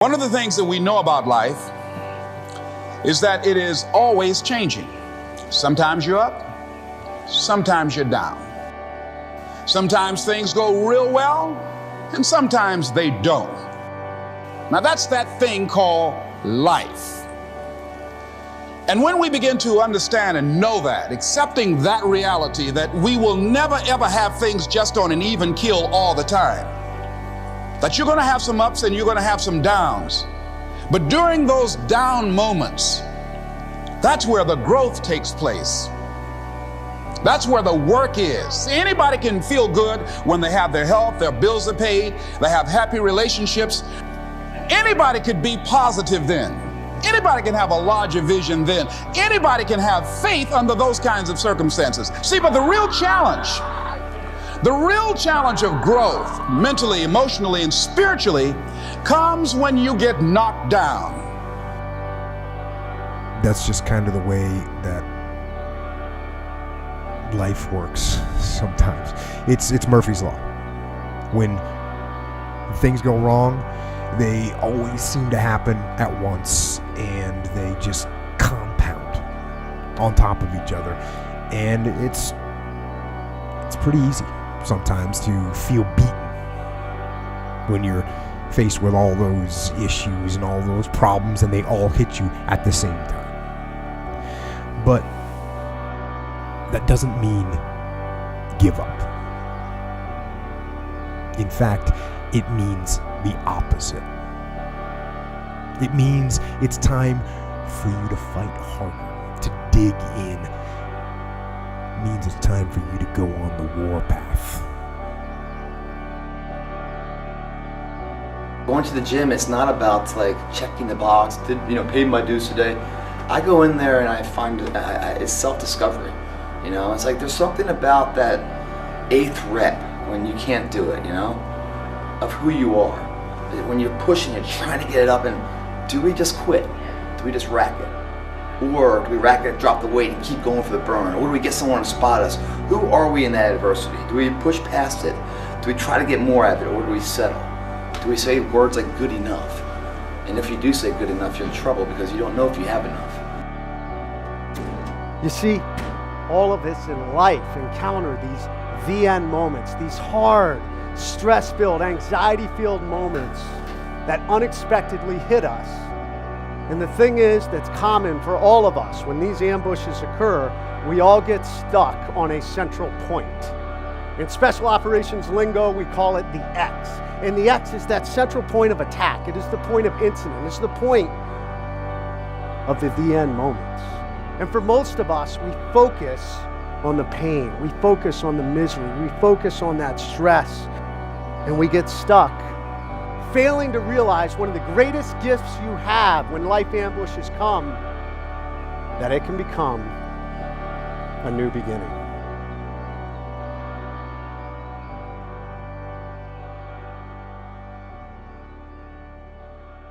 One of the things that we know about life is that it is always changing. Sometimes you're up, sometimes you're down. Sometimes things go real well, and sometimes they don't. Now that's that thing called life. And when we begin to understand and know that, accepting that reality that we will never ever have things just on an even keel all the time, that you're going to have some ups and you're going to have some downs. But during those down moments, that's where the growth takes place. That's where the work is. See, anybody can feel good when they have their health, their bills are paid, they have happy relationships. Anybody could be positive then. Anybody can have a larger vision then. Anybody can have faith under those kinds of circumstances. See, but the real challenge of growth, mentally, emotionally, and spiritually, comes when you get knocked down. That's just kind of the way that life works sometimes. It's Murphy's Law. When things go wrong, they always seem to happen at once, and they just compound on top of each other. And it's pretty easy sometimes to feel beaten when you're faced with all those issues and all those problems, and they all hit you at the same time. But that doesn't mean give up. In fact, it means the opposite. It means it's time for you to fight harder, to dig in. It means it's time for you to go on the war path. Going to the gym, it's not about like checking the box, paid my dues today. I go in there and I find it's self-discovery. It's like there's something about that 8th rep when you can't do it, of who you are. When you're pushing it, trying to get it up, and do we just quit? Do we just rack it? Or do we rack it, drop the weight, and keep going for the burn? Or do we get someone to spot us? Who are we in that adversity? Do we push past it? Do we try to get more out of it, or do we settle? Do we say words like good enough? And if you do say good enough, you're in trouble because you don't know if you have enough. You see, all of us in life encounter these the end moments, these hard, stress-filled, anxiety-filled moments that unexpectedly hit us. And the thing is that's common for all of us, when these ambushes occur, we all get stuck on a central point. In special operations lingo, we call it the X. And the X is that central point of attack. It is the point of incident. It's the point of the end moments. And for most of us, we focus on the pain. We focus on the misery. We focus on that stress. And we get stuck, failing to realize one of the greatest gifts you have when life ambushes come, that it can become a new beginning.